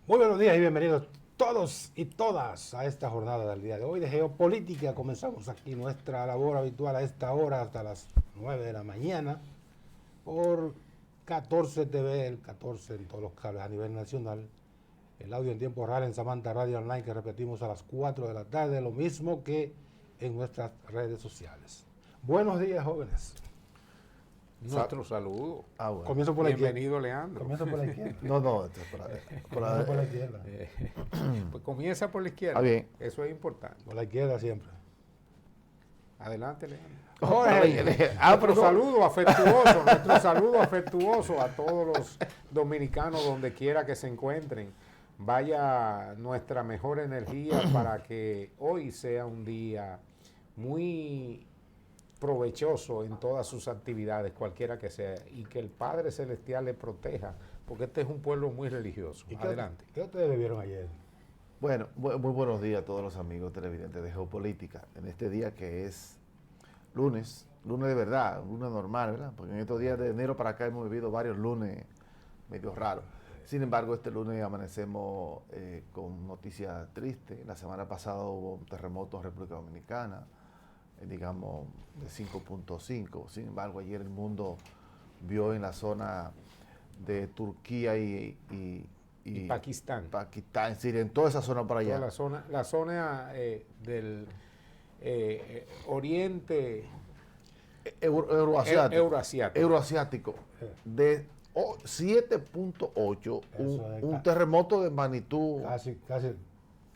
Muy buenos días y bienvenidos todos y todas a esta jornada del día de hoy de geopolítica. Comenzamos aquí nuestra labor habitual a esta hora hasta las 9 de la mañana por 14 TV, el 14 en todos los cables a nivel nacional. El audio en tiempo real en Samantha Radio Online que repetimos a las 4 de la tarde, lo mismo que en nuestras redes sociales. Buenos días, jóvenes. Nuestro saludo. Bueno. Comienzo por la izquierda. Bienvenido, Leandro. Comienzo por la izquierda. No, esto es por la izquierda. Pues comienza por la izquierda. Ah, bien. Eso es importante. Por la izquierda siempre. Adelante, Leandro. Jorge. Nuestro saludo afectuoso a todos los dominicanos donde quiera que se encuentren. Vaya nuestra mejor energía para que hoy sea un día muy provechoso en todas sus actividades, cualquiera que sea, y que el Padre Celestial le proteja, porque este es un pueblo muy religioso. Adelante. ¿Qué ustedes bebieron ayer? Bueno, muy buenos días a todos los amigos televidentes de Geopolítica, en este día que es lunes de verdad, un lunes normal, ¿verdad? Porque en estos días de enero para acá hemos vivido varios lunes medio raros. Sin embargo, este lunes amanecemos con noticias tristes. La semana pasada hubo un terremoto en República Dominicana, digamos de 5.5. Sin embargo, ayer el mundo vio en la zona de Turquía y Pakistán. Pakistán, Siria, en toda esa zona para allá. La zona del oriente euroasiático de 7.8, un terremoto de magnitud.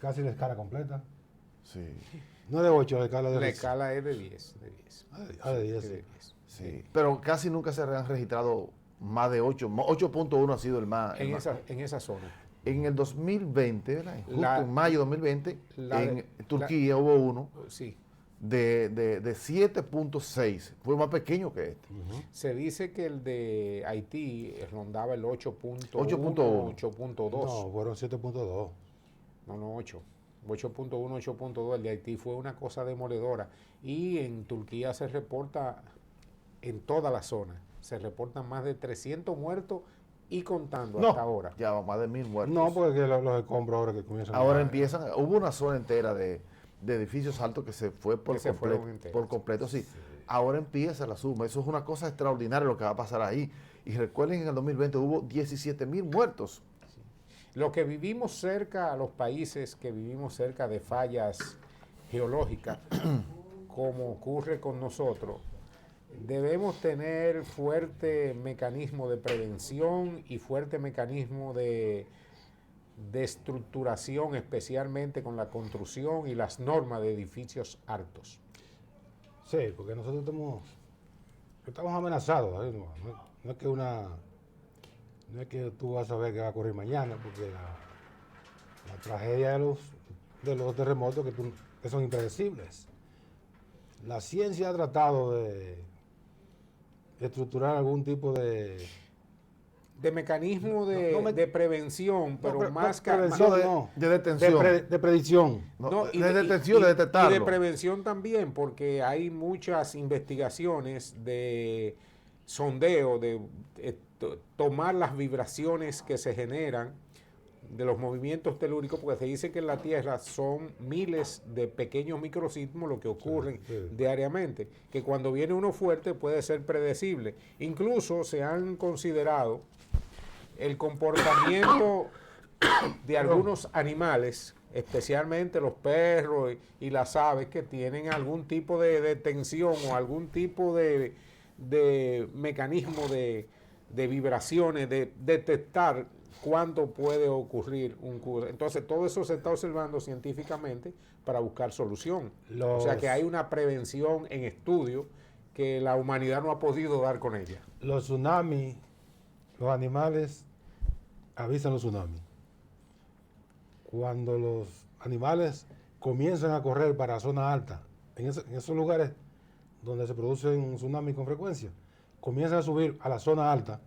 Casi la escala completa. Sí. No de 8, la escala de 10. La escala es de 10. De 10. Sí. Pero casi nunca se han registrado más de 8. 8.1 ha sido el más. En esa zona. En el 2020, ¿verdad? Justo en mayo de 2020, en Turquía hubo uno de 7.6. Fue más pequeño que este. Se dice que el de Haití rondaba el 8.1, 8.2. No, fueron 7.2. No, 8. 8.1, 8.2, el de Haití fue una cosa demoledora. Y en Turquía se reporta, en toda la zona, se reportan más de 300 muertos y contando hasta ahora. Ya más de 1000 muertos. No, porque los escombros ahora que comienzan. Ahora empiezan, hubo una zona entera de edificios altos que se fue por completo. Sí. Ahora empieza la suma. Eso es una cosa extraordinaria lo que va a pasar ahí. Y recuerden, en el 2020 hubo 17,000 muertos. Lo que vivimos cerca, a los países que vivimos cerca de fallas geológicas, como ocurre con nosotros, debemos tener fuerte mecanismo de prevención y fuerte mecanismo de estructuración, especialmente con la construcción y las normas de edificios altos. Sí, porque nosotros estamos amenazados. No es que tú vas a ver qué va a ocurrir mañana, porque la tragedia de los terremotos que son impredecibles. La ciencia ha tratado de estructurar algún tipo de mecanismo de prevención, pero más que de detención. De predicción. De detención, de detectarlo. Y de prevención también, porque hay muchas investigaciones de sondeo, de tomar las vibraciones que se generan de los movimientos telúricos, porque se dice que en la Tierra son miles de pequeños microsismos lo que ocurren diariamente, que cuando viene uno fuerte puede ser predecible. Incluso se han considerado el comportamiento de algunos animales, especialmente los perros y las aves, que tienen algún tipo de tensión o algún tipo de mecanismo de vibraciones, de detectar cuándo puede ocurrir Entonces, todo eso se está observando científicamente para buscar solución. O sea que hay una prevención en estudio que la humanidad no ha podido dar con ella. Los tsunamis, los animales avisan los tsunamis. Cuando los animales comienzan a correr para zonas altas, en esos lugares donde se producen tsunamis con frecuencia, comienzan a subir a la zona alta.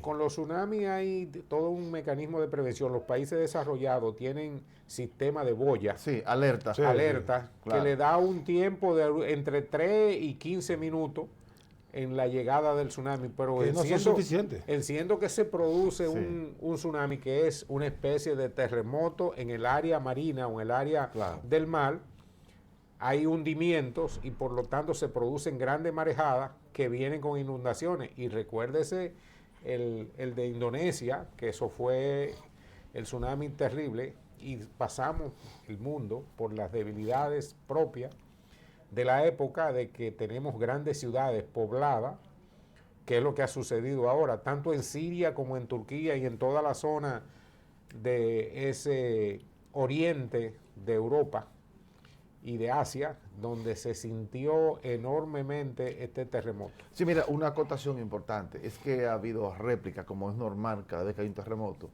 Con los tsunamis hay todo un mecanismo de prevención. Los países desarrollados tienen sistema de boya. Sí, alerta. Claro. Que le da un tiempo de entre 3 y 15 minutos en la llegada del tsunami, pero Que no son suficientes. Enciendo que se produce Sí. un tsunami que es una especie de terremoto en el área marina o en el área Claro. del mar. Hay hundimientos y por lo tanto se producen grandes marejadas que vienen con inundaciones. Y recuérdese el de Indonesia, que eso fue el tsunami terrible, y pasamos el mundo por las debilidades propias de la época de que tenemos grandes ciudades pobladas, que es lo que ha sucedido ahora, tanto en Siria como en Turquía y en toda la zona de ese oriente de Europa y de Asia, donde se sintió enormemente este terremoto. Sí, mira, una acotación importante es que ha habido réplicas, como es normal cada vez que hay un terremoto,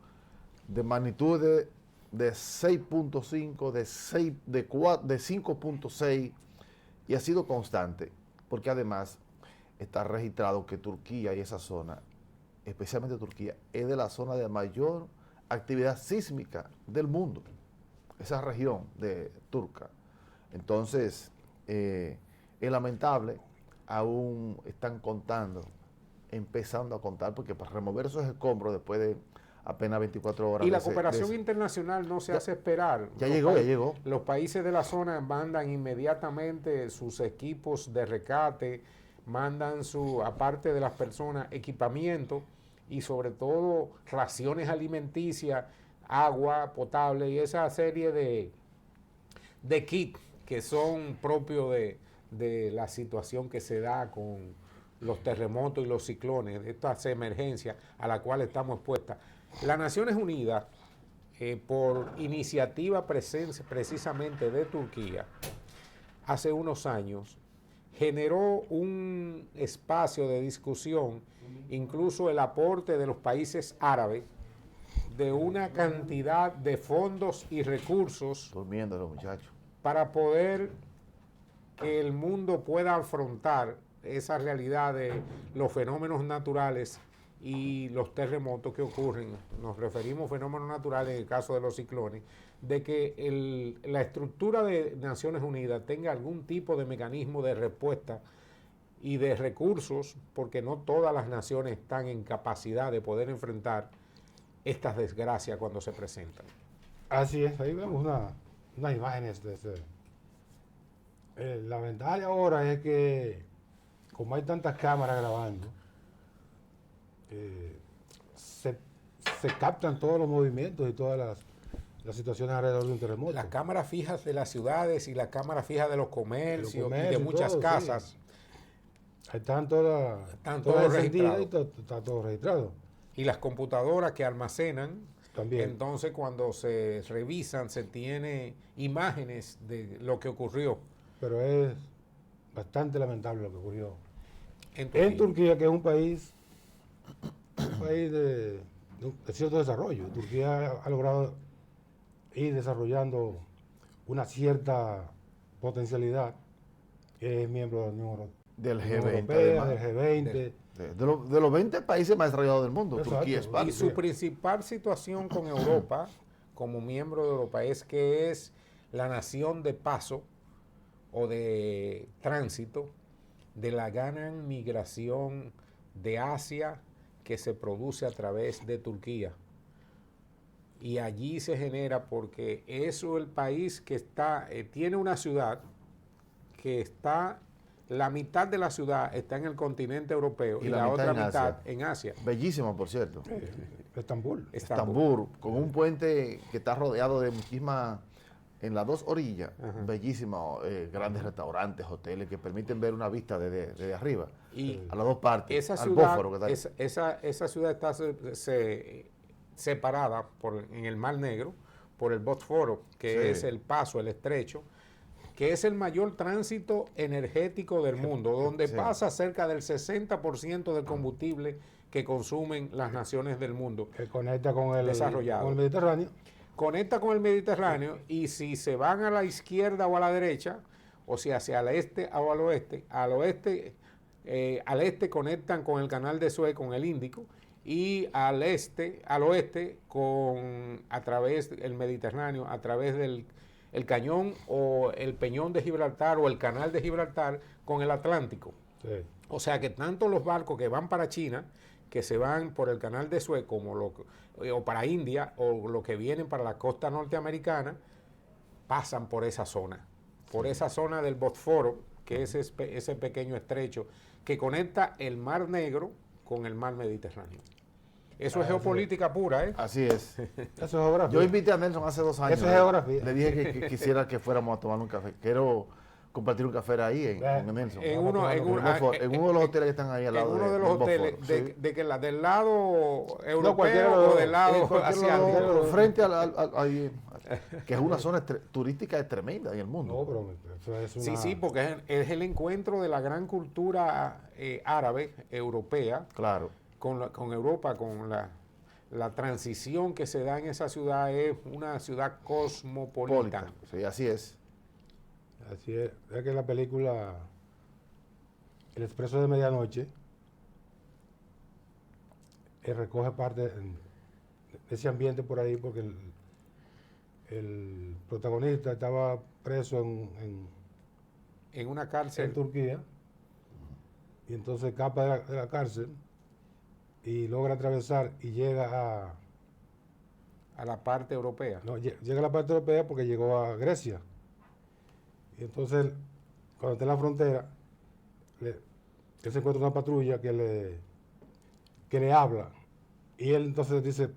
de magnitud de 6.5, de 5.6, y ha sido constante, porque además está registrado que Turquía y esa zona, especialmente Turquía, es de la zona de mayor actividad sísmica del mundo, esa región de turca. Entonces, es lamentable, aún están contando, empezando a contar, porque para remover esos escombros después de apenas 24 horas. Y la cooperación internacional no se hace esperar. Ya llegó. Los países de la zona mandan inmediatamente sus equipos de rescate, mandan aparte de las personas, equipamiento y sobre todo raciones alimenticias, agua potable y esa serie de kits que son propios de la situación que se da con los terremotos y los ciclones, de estas emergencias a las cuales estamos expuestas. Las Naciones Unidas, por iniciativa precisamente de Turquía, hace unos años, generó un espacio de discusión, incluso el aporte de los países árabes, de una cantidad de fondos y recursos Durmiendo los muchachos. para poder que el mundo pueda afrontar esa realidad de los fenómenos naturales y los terremotos que ocurren. Nos referimos a fenómenos naturales en el caso de los ciclones, de que la estructura de Naciones Unidas tenga algún tipo de mecanismo de respuesta y de recursos, porque no todas las naciones están en capacidad de poder enfrentar estas desgracias cuando se presentan. Así es, ahí vemos unas imágenes de ese. La ventaja ahora es que, como hay tantas cámaras grabando, se captan todos los movimientos y todas las situaciones alrededor de un terremoto. Las cámaras fijas de las ciudades y las cámaras fijas de los comercios, y de y muchas todo, casas. sí. Están todas todos encendidas registrados. y está todo registrado. Y las computadoras que almacenan, También. entonces cuando se revisan se tiene imágenes de lo que ocurrió Pero es bastante lamentable lo que ocurrió en Turquía. en Turquía, que es un país de cierto desarrollo. Turquía ha logrado ir desarrollando una cierta potencialidad, es miembro de la Unión Del Unión G20, Europea, además. del G20. De los 20 países más desarrollados del mundo, Exacto. Turquía es parte. Y su principal situación con Europa, como miembro de Europa, es que es la nación de paso o de tránsito de la gran migración de Asia que se produce a través de Turquía. Y allí se genera porque eso el país que está, tiene una ciudad que está, la mitad de la ciudad está en el continente europeo y la otra mitad en Asia. Bellísimo, por cierto. Estambul. Estambul, con un puente que está rodeado de muchísimas, en las dos orillas, Ajá. bellísimos, grandes restaurantes, hoteles que permiten ver una vista desde arriba, Y a las dos partes, esa al ciudad, Bósforo. Que está esa ciudad está separada en el Mar Negro por el Bósforo, que Sí. es el paso, el estrecho, que es el mayor tránsito energético del mundo, donde Sí. pasa cerca del 60% del combustible que consumen las naciones del mundo. Que conecta con el Desarrollado. Mediterráneo. Conecta con el Mediterráneo y si se van a la izquierda o a la derecha, o sea, hacia el este o al oeste, al este conectan con el canal de Suez, con el Índico, y al oeste a través del Mediterráneo, a través del el cañón o el peñón de Gibraltar o el canal de Gibraltar con el Atlántico. Sí. O sea que tanto los barcos que van para China, que se van por el canal de Suez, o para India, o los que vienen para la costa norteamericana, pasan por esa zona. Por esa zona del Bósforo, que es ese pequeño estrecho que conecta el Mar Negro con el Mar Mediterráneo. Eso es geopolítica pura, ¿eh? Así es. Eso es geografía. Yo invité a Nelson hace 2 años. Eso es geografía. Le dije que quisiera que fuéramos a tomar un café. Quiero compartir un café ahí en Nelson. En uno de los hoteles que están ahí al lado. En uno de los hoteles, sí. de que del lado cualquiera europeo o del lado asiático. Frente ahí, que es una zona turística tremenda en el mundo. No, pero eso es una... Sí, porque es el encuentro de la gran cultura árabe, europea, Claro. con Europa, con la transición que se da en esa ciudad. Es una ciudad cosmopolita. Sí, así es. Así es que en la película El Expreso de Medianoche recoge parte de ese ambiente por ahí, porque el protagonista estaba preso En una en cárcel. Turquía, y entonces escapa de la cárcel y logra atravesar y llega A la parte europea. llega a la parte europea porque llegó a Grecia. Y entonces, cuando está en la frontera, él se encuentra una patrulla que le habla. Y él entonces dice,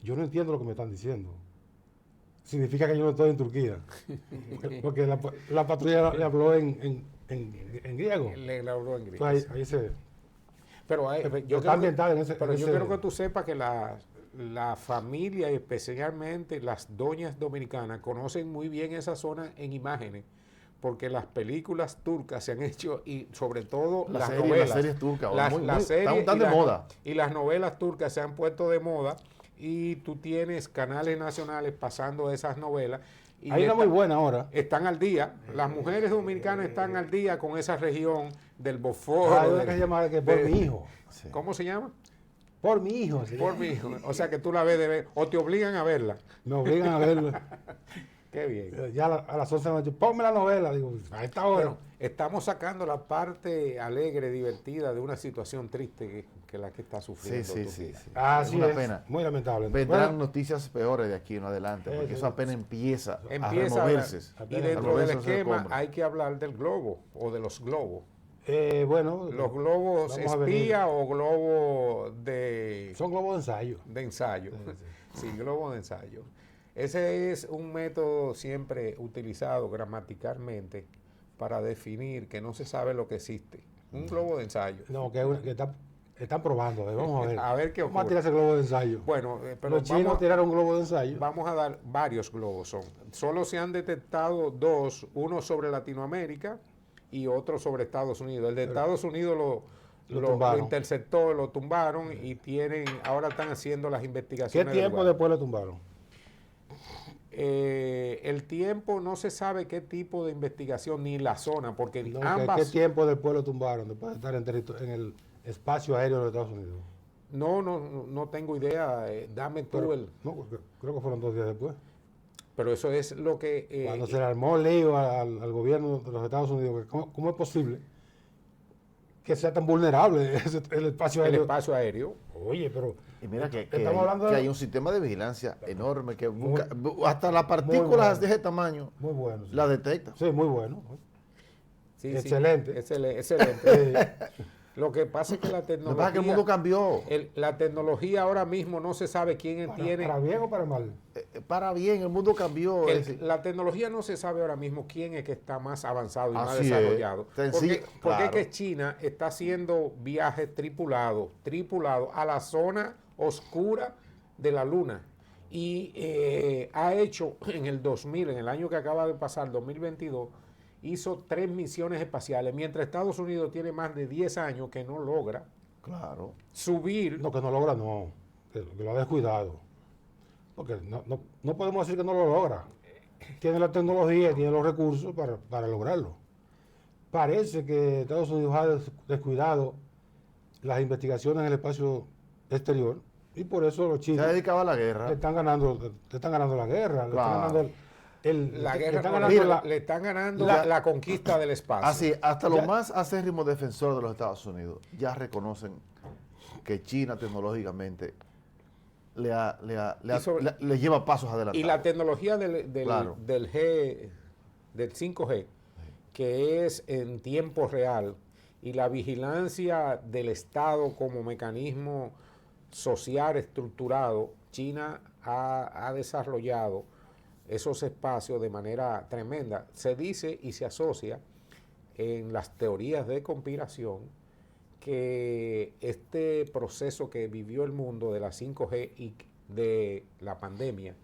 yo no entiendo lo que me están diciendo. Significa que yo no estoy en Turquía. Porque la patrulla le habló en griego. Le habló en griego. Entonces, ahí se... Pero está ambientado en ese... Pero en yo ese- quiero que tú sepas que la familia, y especialmente las doñas dominicanas, conocen muy bien esa zona en imágenes, porque las películas turcas se han hecho, y sobre todo las novelas. Las series turcas. Las series están de moda. Y las novelas turcas se han puesto de moda, y tú tienes canales nacionales pasando esas novelas. Y Hay una muy buena ahora. están al día. Las mujeres dominicanas están al día con esa región del Bósforo. Hay una que se llama que Por mi hijo. Sí. ¿Cómo se llama? Por mi hijo. se Por llama. mi hijo. O sea que tú la ves de ver, o te obligan a verla. Me obligan a verla. Qué bien. Ya a las 11 de la noche, ponme la novela. Digo, a esta hora. Bueno, estamos sacando la parte alegre, divertida de una situación triste que la que está sufriendo. Sí. Turquía. Así una es, pena. muy lamentable. Vendrán Bueno, noticias peores de aquí en adelante, porque eso apenas empieza a Empieza removerse. y dentro del esos esquema escombros. hay que hablar del globo o de los globos. bueno, Los globos vamos a venir. espía o globos de Son globos de ensayo. ensayo. Sí, Sí, globo de ensayo. Ese es un método siempre utilizado gramaticalmente para definir que no se sabe lo que existe. Un globo de ensayo. No, que están probando. Vamos a ver. A ver qué Vamos a ocurre. tirar ese globo de ensayo. Bueno, pero Los chinos tiraron un globo de ensayo. vamos a dar varios globos. Solo se han detectado 2, uno sobre Latinoamérica y otro sobre Estados Unidos. El de Estados Unidos Lo lo tumbaron. interceptó, lo tumbaron y ahora están haciendo las ¿Qué investigaciones. tiempo del lugar. después lo tumbaron? El tiempo no se sabe qué tipo de investigación ni la zona, porque No, ambas... ¿Qué tiempo después lo tumbaron? Después de estar en el espacio aéreo de los Estados Unidos. No tengo idea. Dame tú Pero, el... no, creo que fueron 2 días después. Pero eso es lo que... Cuando se le armó el lío al gobierno de los Estados Unidos, que ¿cómo es posible que sea tan vulnerable el espacio el aéreo? espacio aéreo. Oye, pero Y mira que estamos hablando que de- hay un sistema de vigilancia enorme que Muy- hasta las bueno. partículas de ese tamaño muy bueno. Sí, las detecta. Sí, muy bueno. Sí, Excelente. Excelente. Lo que pasa es que la Lo que pasa es tecnología... que el mundo cambió. La tecnología ahora mismo no se sabe quién tiene... ¿Para bien o para mal? Para bien, el mundo cambió. La tecnología no se sabe ahora mismo quién es que está más avanzado y más Así es. desarrollado. Sencillo, Porque es claro. que China está haciendo viajes tripulados a la zona oscura de la Luna. Y ha hecho en el 2000, en el año que acaba de pasar, 2022, hizo 3 misiones espaciales, mientras Estados Unidos tiene más de 10 años que no logra Claro. subir. No, que no logra, no. Que lo ha descuidado. Porque no podemos decir que no lo logra. Tiene la tecnología, tiene los recursos para lograrlo. Parece que Estados Unidos ha descuidado las investigaciones en el espacio exterior y por eso los Se chinos ha dedicado a la le guerra. están ganando la guerra, le están Claro. ganando La le guerra están no, ganando le están ganando Ya. la conquista del espacio. Así, hasta Ya. los más acérrimos defensores de los Estados Unidos ya reconocen que China tecnológicamente le lleva pasos adelante. Y la tecnología Claro. del 5G, que es en tiempo real, y la vigilancia del Estado como mecanismo social estructurado, China ha desarrollado esos espacios de manera tremenda. Se dice y se asocia en las teorías de conspiración que este proceso que vivió el mundo de la 5G y de la pandemia,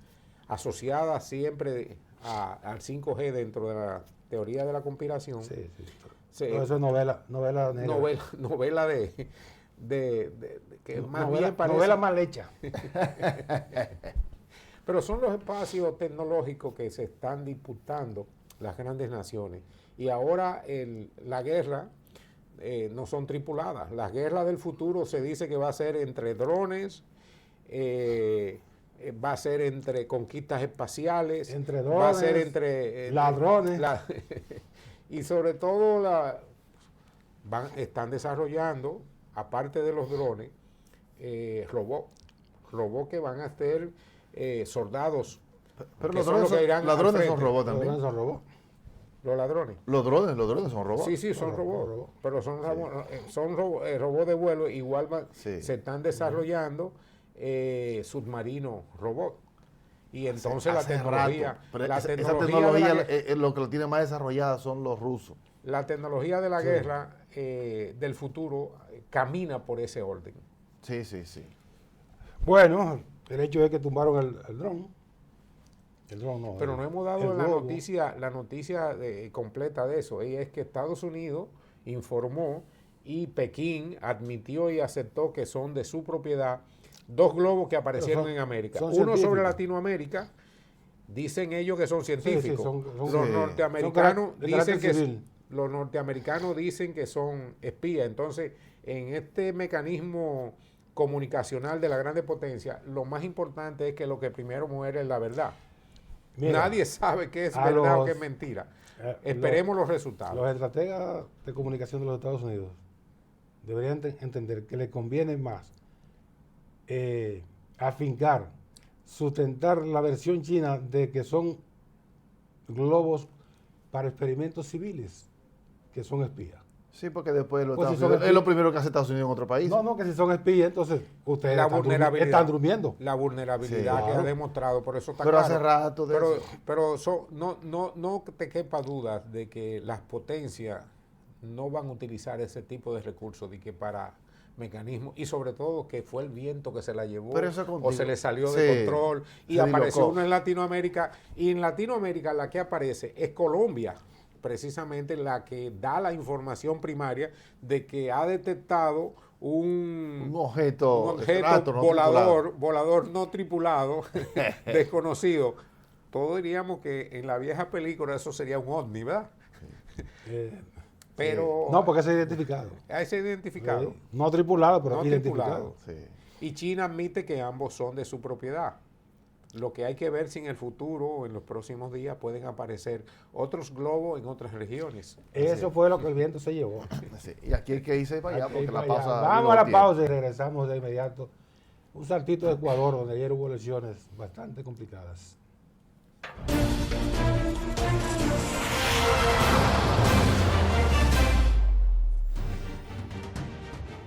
asociada siempre al 5G dentro de la teoría de la conspiración, Sí, sí. se- No, eso es novela negra. novela que más novela, bien parece, novela mal hecha. pero son los espacios tecnológicos que se están disputando las grandes naciones. Y ahora la guerra no son tripuladas. La guerra del futuro se dice que va a ser entre drones, va a ser entre conquistas espaciales, Entre va a ser drones, entre ladrones. y sobre todo están desarrollando, aparte de los drones, robots que van a ser soldados. Pero que los son los drones, que irán los al drones son frente. robots Los también. drones son robots. Los ladrones. Los drones son robots. Sí, sí, son Son robots, robots. pero son robots de vuelo, igual Sí. se están desarrollando submarinos robots. Y entonces Hace la tecnología, rato. Pero la esa tecnología tecnología, de la, lo que lo tiene más desarrollada son los rusos. la tecnología de la Sí. guerra del futuro camina por ese orden. Sí, sí, sí. Bueno, el hecho es que tumbaron el dron. El dron no. Pero no hemos dado el la globo. noticia completa de eso. Y es que Estados Unidos informó y Pekín admitió y aceptó que son de su propiedad 2 globos que aparecieron son- en América. son Uno sobre científicos. Latinoamérica, dicen ellos que son científicos. son- los sí. norteamericanos Son de dicen carácter que civil. los norteamericanos dicen que son espías. Entonces, en este mecanismo comunicacional de la grande potencia, lo más importante es que lo que primero muere es la verdad. Mira, Nadie sabe qué es a verdad o los- qué es mentira. eh, Esperemos los resultados. Los estrategas de comunicación de los Estados Unidos deberían entender que les conviene más afincar, sustentar la versión china de que son globos para experimentos civiles, que son espías. Sí, porque después los Pues si Estados son Unidos- es espías- lo primero que hace Estados Unidos en otro país. No, no, que si son espías, entonces ustedes La están, vulnerabilidad. están durmiendo. La vulnerabilidad Sí, que claro. ha demostrado, por eso está Pero hace claro. rato de eso. Pero no te quepa duda de que las potencias no van a utilizar ese tipo de recursos de que para mecanismos, y sobre todo que fue el viento que se la llevó Pero eso o contigo. se le salió Sí, de control y se apareció dislocó. uno en Latinoamérica, y en Latinoamérica la que aparece es Colombia, precisamente la que da la información primaria de que ha detectado Un objeto, un objeto extraterrestre no volador no tripulado, desconocido. Todos diríamos que en la vieja película eso sería un ovni, ¿verdad? Eh, Pero no, porque es identificado. ahí se ha identificado. No tripulado, pero No identificado. tripulado. Sí. Y China admite que ambos son de su propiedad. Lo que hay que ver si en el futuro o en los próximos días pueden aparecer otros globos en otras regiones. Eso fue lo que el viento se llevó. Sí. Y aquí hay que irse para allá Aquí porque la para allá. pausa. Vamos digo, a la tiempo. pausa y regresamos de inmediato. Un saltito de Ecuador, donde ayer hubo elecciones bastante complicadas.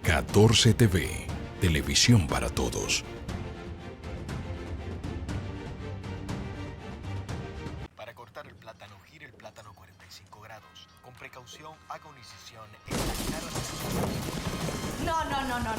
14 TV, televisión para todos. Para cortar el plátano, gire el plátano 45 grados. Con precaución, haga una incisión en la cara de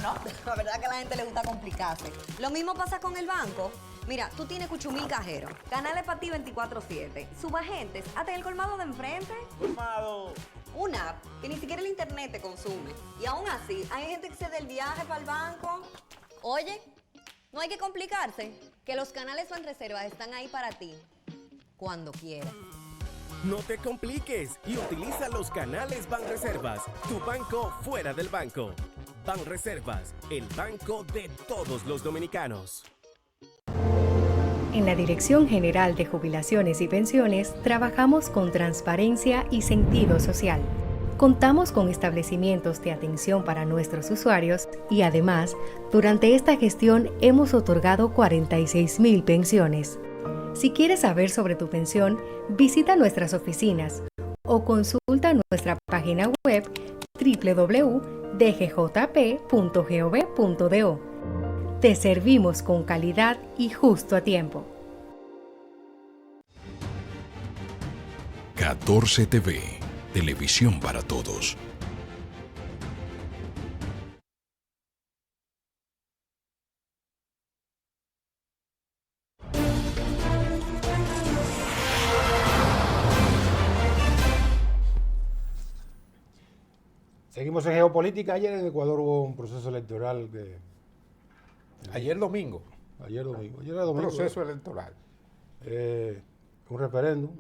No. La verdad que a la gente le gusta complicarse. Lo mismo pasa con el banco. Mira, tú tienes Cuchumil Cajero, canales para ti 24/7, subagentes, hasta en el colmado de enfrente. Colmado. Una app que ni siquiera el internet te consume. Y aún así, hay gente que se da el viaje para el banco. Oye, no hay que complicarse, que los canales Banreservas están ahí para ti, cuando quieras. No te compliques y utiliza los canales Banreservas, tu banco fuera del banco. Banreservas, el banco de todos los dominicanos. En la Dirección General de Jubilaciones y Pensiones trabajamos con transparencia y sentido social. Contamos con establecimientos de atención para nuestros usuarios y además, durante esta gestión hemos otorgado 46,000 pensiones. Si quieres saber sobre tu pensión, visita nuestras oficinas o consulta nuestra página web www.dgjp.gov.do. Te servimos con calidad y justo a tiempo. 14 TV, televisión para todos. Seguimos en geopolítica. Ayer en Ecuador hubo un proceso electoral que... Ayer domingo. Ayer era domingo. Proceso electoral. Un referéndum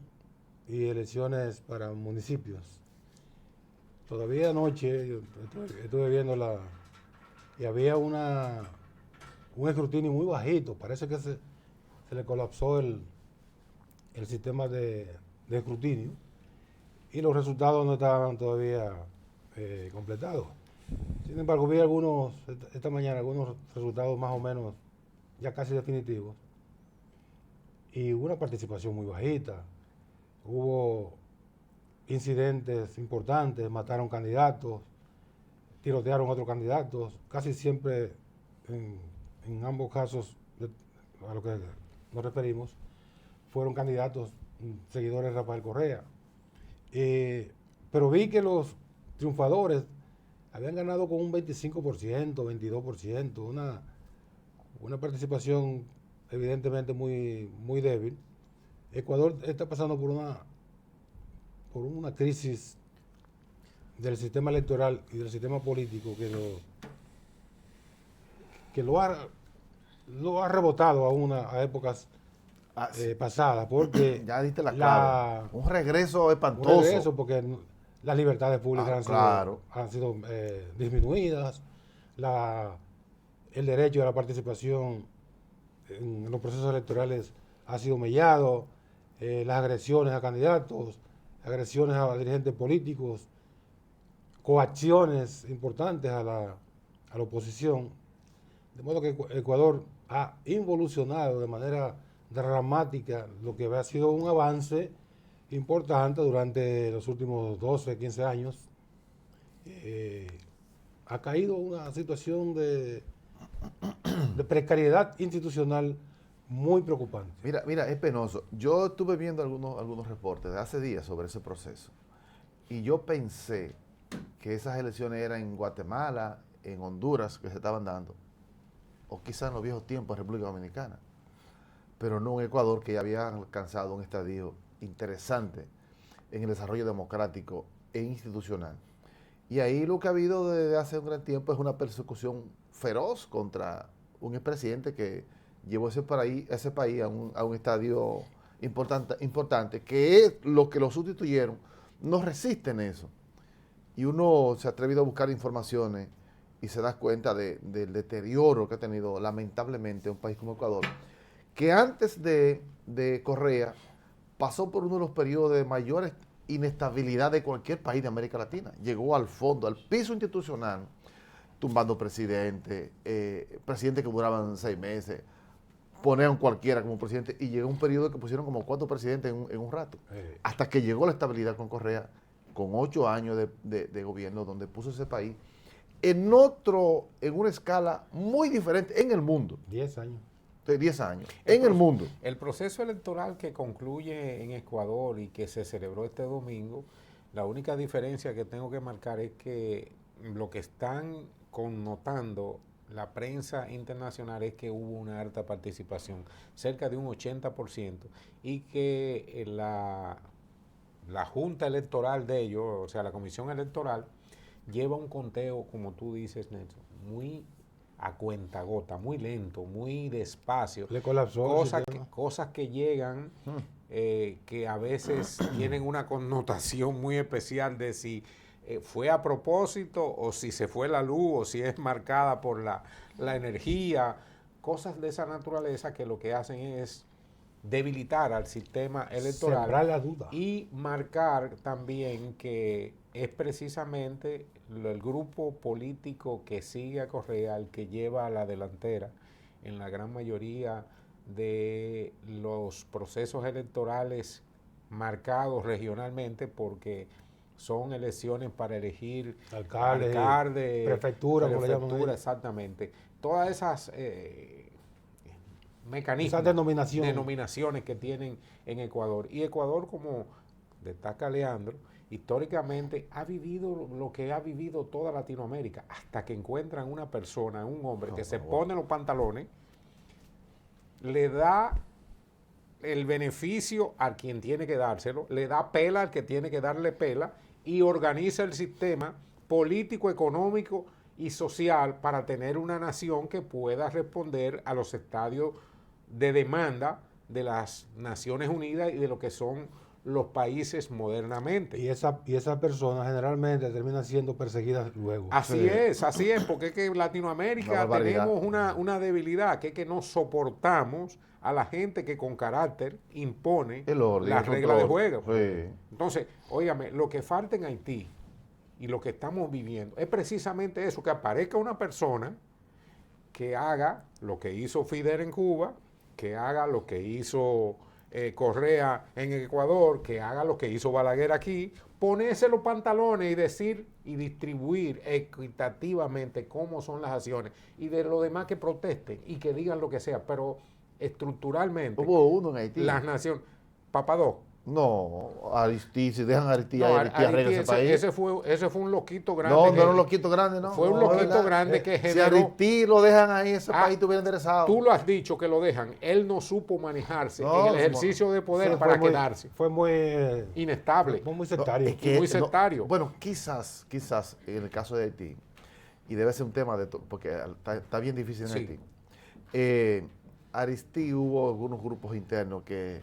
y elecciones para municipios. Todavía anoche yo estuve viendo y había un escrutinio muy bajito. Parece que se le colapsó el sistema de escrutinio y los resultados no estaban todavía completados. Sin embargo, vi esta mañana algunos resultados más o menos ya casi definitivos y hubo una participación muy bajita. Hubo incidentes importantes, mataron candidatos, tirotearon a otros candidatos, casi siempre en ambos casos a lo que nos referimos, fueron candidatos seguidores de Rafael Correa. Pero vi que los triunfadores habían ganado con un 25%, 22%, una participación evidentemente muy, muy débil. Ecuador está pasando por una crisis del sistema electoral y del sistema político que lo ha rebotado a épocas pasadas, porque ya diste la clave. Un regreso espantoso. Un regreso porque las libertades públicas han sido disminuidas, el derecho a la participación en los procesos electorales ha sido mellado, las agresiones a candidatos, agresiones a dirigentes políticos, coacciones importantes a la oposición, de modo que Ecuador ha involucionado de manera dramática lo que había sido un avance importante durante los últimos 12, 15 años. Ha caído una situación de precariedad institucional muy preocupante. Mira, es penoso. Yo estuve viendo algunos reportes de hace días sobre ese proceso y yo pensé que esas elecciones eran en Guatemala, en Honduras, que se estaban dando, o quizás en los viejos tiempos en República Dominicana, pero no en Ecuador, que ya había alcanzado un estadio interesante en el desarrollo democrático e institucional. Y ahí lo que ha habido desde hace un gran tiempo es una persecución feroz contra un expresidente que llevó ese país a un estadio importante, que es lo que lo sustituyeron, no resisten eso. Y uno se ha atrevido a buscar informaciones y se da cuenta del deterioro que ha tenido lamentablemente un país como Ecuador, que antes de Correa pasó por uno de los periodos de mayor inestabilidad de cualquier país de América Latina. Llegó al fondo, al piso institucional, tumbando presidentes que duraban 6 meses, ponían cualquiera como presidente, y llegó un periodo que pusieron como 4 presidentes en un rato, hasta que llegó la estabilidad con Correa, con 8 años de gobierno, donde puso ese país en una escala muy diferente en el mundo. 10 años. 10 años, en el mundo. El proceso electoral que concluye en Ecuador y que se celebró este domingo, la única diferencia que tengo que marcar es que lo que están connotando la prensa internacional es que hubo una alta participación, cerca de un 80%, y que la junta electoral de ellos, o sea, la comisión electoral, lleva un conteo, como tú dices, Nelson, muy a cuentagota, muy lento, muy despacio. Le colapsó cosas que llegan, que a veces tienen una connotación muy especial de si fue a propósito o si se fue la luz o si es marcada por la energía, cosas de esa naturaleza que lo que hacen es debilitar al sistema electoral Sembrar la duda. y marcar también que es precisamente el grupo político que sigue a Correa el que lleva a la delantera en la gran mayoría de los procesos electorales marcados regionalmente, porque son elecciones para elegir Alcalde, prefectura, como le llaman ellos. exactamente. Todas esas mecanismos, esas denominaciones que tienen en Ecuador. Y Ecuador, como destaca Leandro, históricamente ha vivido lo que ha vivido toda Latinoamérica, hasta que encuentran una persona, un hombre que se pone los pantalones, le da el beneficio a quien tiene que dárselo, le da pela al que tiene que darle pela y organiza el sistema político, económico y social para tener una nación que pueda responder a los estadios de demanda de las Naciones Unidas y de lo que son los países modernamente. Y esa persona generalmente termina siendo perseguida luego. Así es, porque es que en Latinoamérica tenemos una debilidad, que es que no soportamos a la gente que con carácter impone las reglas de juego. Sí. Entonces, óigame, lo que falta en Haití y lo que estamos viviendo es precisamente eso, que aparezca una persona que haga lo que hizo Fidel en Cuba, que haga lo que hizo Correa en Ecuador, que haga lo que hizo Balaguer aquí, ponerse los pantalones y decir y distribuir equitativamente cómo son las acciones, y de lo demás que protesten y que digan lo que sea, pero estructuralmente Hubo uno en Haití. las naciones, Papadó. No, Aristí, si dejan a Aristí, No, Aristí arregla ese país. ese fue un loquito grande. No era un loquito grande, no. Fue un No, loquito ¿verdad? grande que Si generó. Aristí lo dejan ahí, ese país estuviera enderezado. Tú lo has dicho que lo dejan. Él no supo manejarse No, en el ejercicio de poder Fue para muy- quedarse. Fue muy Inestable. Fue muy sectario. Es que, muy sectario. bueno, quizás en el caso de Haití, y debe ser un tema porque está bien difícil en Sí. Haití. Aristí hubo algunos grupos internos que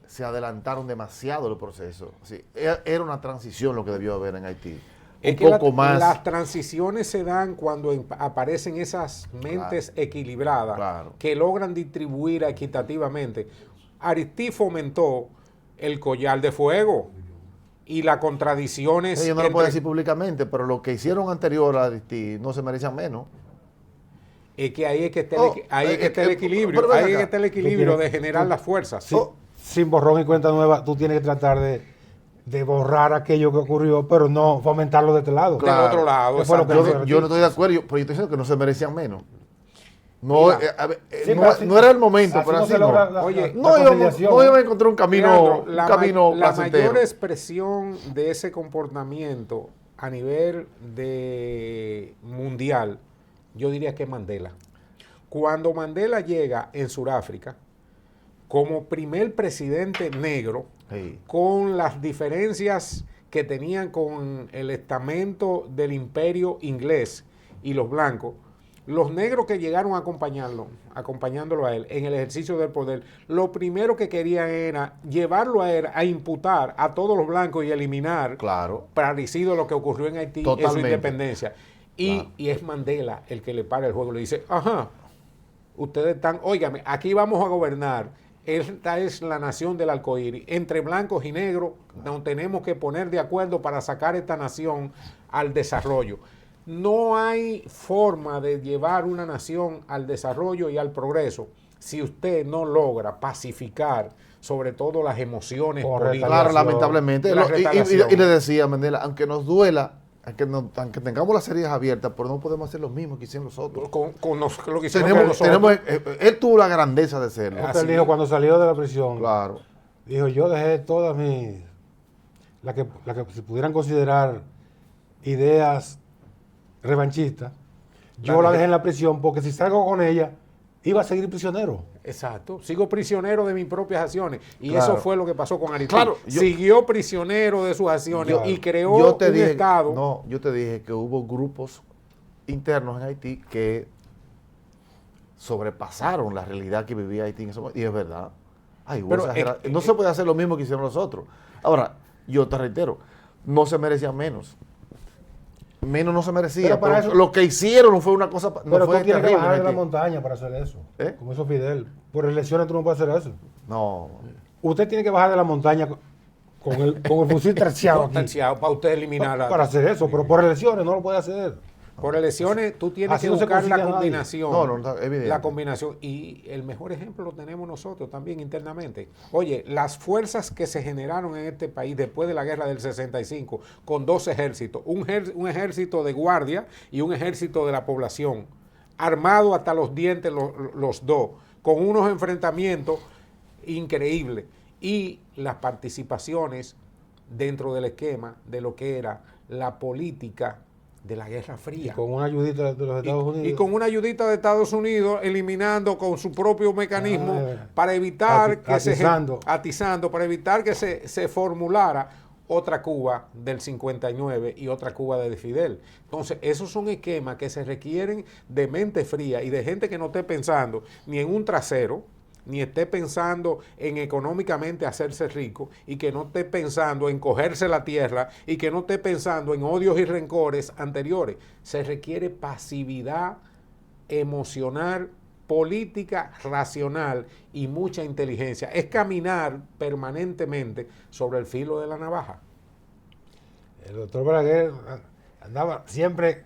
se adelantaron demasiado el proceso. Sí, era una transición lo que debió haber en Haití. Es Un que poco más. las transiciones se dan cuando aparecen esas mentes equilibradas Claro. que logran distribuir equitativamente. Aristí fomentó el collar de fuego y las contradicciones. Yo no lo puedo decir públicamente, pero lo que hicieron anterior a Aristí no se merecían menos. Es que ahí es que está Oh, el equilibrio. pero ven Ahí es acá. que está el equilibrio de generar las fuerzas. Sí, sin borrón y cuenta nueva, tú tienes que tratar de borrar aquello que ocurrió, pero no fomentarlo de este lado. Del otro lado, ¿Qué fue lo que exacto. hizo Yo no Aristí? estoy de acuerdo, pero yo estoy diciendo que no se merecían menos. No, Mira, sí, pero así- no era el momento, así pero no así se no. logra la- Oye, la No íbamos conciliación. a encontrar un camino, Leandro, un la placentero. mayor expresión de ese comportamiento a nivel de mundial, yo diría que Mandela. Cuando Mandela llega en Sudáfrica como primer presidente negro, Sí. con las diferencias que tenían con el estamento del imperio inglés y los blancos, los negros que llegaron a acompañándolo a él en el ejercicio del poder, lo primero que querían era llevarlo a él a imputar a todos los blancos y eliminar, Claro. parecido a lo que ocurrió en Haití en su Totalmente. independencia. Y, Claro. y es Mandela el que le para el juego, le dice, ajá, ustedes están, óigame, aquí vamos a gobernar. Esta es la nación del arcoíris. Entre blancos y negros nos tenemos que poner de acuerdo para sacar esta nación al desarrollo. No hay forma de llevar una nación al desarrollo y al progreso si usted no logra pacificar sobre todo las emociones Correcto. políticas. Claro, Retaliación. lamentablemente. La retaliación. Y le decía a Mandela, aunque nos duela, aunque tengamos las heridas abiertas, pero no podemos hacer lo mismo que hicieron los otros. Con lo que hicieron con Tenemos, nosotros. él tuvo la grandeza de serlo. Porque él dijo cuando salió de la prisión, Claro. dijo, yo dejé todas mis, las que se pudieran considerar ideas revanchistas, yo la dejé en la prisión porque si salgo con ella, iba a seguir prisionero. Exacto, sigo prisionero de mis propias acciones. Y Claro. eso fue lo que pasó con Aristide. Claro, siguió prisionero de sus acciones y creó Yo te un dije, Estado. No, yo te dije que hubo grupos internos en Haití que sobrepasaron la realidad que vivía Haití en ese momento. Y es verdad. Ay, hubo Pero, no se puede hacer lo mismo que hicieron los otros. Ahora, yo te reitero, no se merecían menos. menos no se merecía. Pero para Pero eso- lo que hicieron fue una cosa, no Pero fue tú tienes que terrible. bajar de la Haití. montaña para hacer eso. ¿Eh? Como hizo Fidel. Por elecciones tú no puedes hacer eso. No, Usted tiene que bajar de la montaña con el fusil terciado aquí. Potenciado para usted eliminar a- Para hacer eso, pero por elecciones no lo puede hacer. Por elecciones, tú tienes Así que no se buscar consigue la a nadie. combinación. No, está evidente. La combinación. Y el mejor ejemplo lo tenemos nosotros también internamente. Oye, las fuerzas que se generaron en este país después de la guerra del 65, con dos ejércitos, un ejército de guardia y un ejército de la población, armado hasta los dientes los dos, con unos enfrentamientos increíbles. Y las participaciones dentro del esquema de lo que era la política de la Guerra Y Fría. con una ayudita de los Estados Unidos. Y con una ayudita de Estados Unidos eliminando con su propio mecanismo para evitar que atizando, para evitar que se formulara otra Cuba del 59 y otra Cuba de Fidel. Entonces, esos son esquemas que se requieren de mente fría y de gente que no esté pensando ni en un trasero, ni esté pensando en económicamente hacerse rico y que no esté pensando en cogerse la tierra y que no esté pensando en odios y rencores anteriores. Se requiere pasividad emocional, política, racional y mucha inteligencia. Es caminar permanentemente sobre el filo de la navaja. El doctor Balaguer andaba siempre.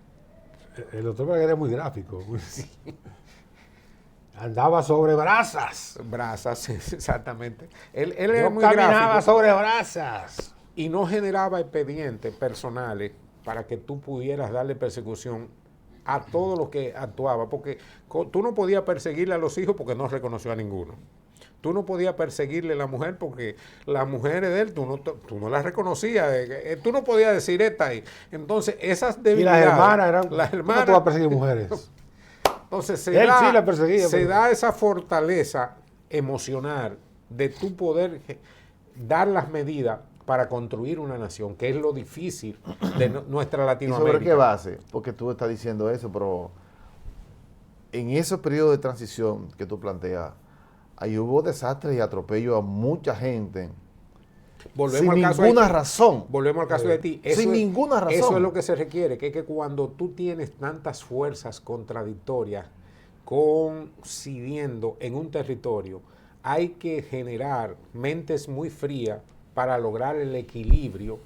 El doctor Balaguer es muy gráfico. Andaba sobre brasas. Brasas, exactamente. Él Yo era muy caminaba gráfico sobre brasas. y no generaba expedientes personales para que tú pudieras darle persecución a todo lo que actuaba, porque tú no podías perseguirle a los hijos porque no reconoció a ninguno. Tú no podías perseguirle a la mujer porque las mujeres de él tú no las reconocías. Tú no podías decir esta ahí. Entonces, esas Y debilidades. las hermanas eran. Las ¿Cómo hermanas. tú vas a perseguir mujeres? Entonces, Él sí la perseguía, se pero- da esa fortaleza emocional de tú poder dar las medidas para construir una nación, que es lo difícil de nuestra ¿y Latinoamérica. sobre qué base? Porque tú estás diciendo eso, pero en ese periodo de transición que tú planteas, ahí hubo desastres y atropello a mucha gente Volvemos sin al caso ninguna de Haití. razón. Volvemos al caso de Haití. Sin ninguna razón. Eso es lo que se requiere, que cuando tú tienes tantas fuerzas contradictorias coincidiendo en un territorio, hay que generar mentes muy frías para lograr el equilibrio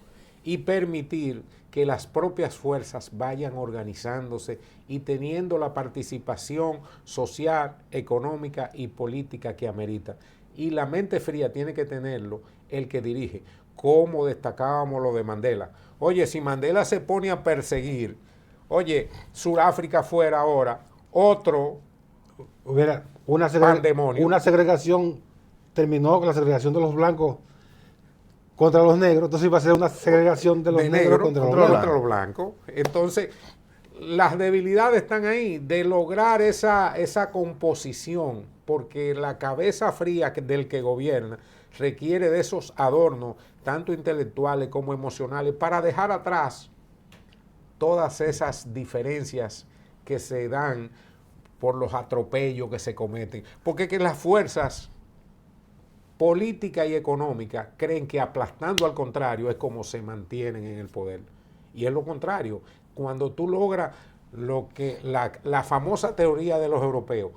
y permitir que las propias fuerzas vayan organizándose y teniendo la participación social, económica y política que amerita. Y la mente fría tiene que tenerlo el que dirige, como destacábamos lo de Mandela. Oye, si Mandela se pone a perseguir, oye, Sudáfrica fuera ahora otro Hubiera pandemonio. una segregación, terminó con la segregación de los blancos contra los negros, entonces iba a ser una segregación de los de negros negro contra los contra blancos. los blancos. Entonces, las debilidades están ahí de lograr esa composición, porque la cabeza fría del que gobierna requiere de esos adornos, tanto intelectuales como emocionales, para dejar atrás todas esas diferencias que se dan por los atropellos que se cometen. Porque que las fuerzas políticas y económicas creen que aplastando al contrario es como se mantienen en el poder. Y es lo contrario. Cuando tú logras lo que la famosa teoría de los europeos,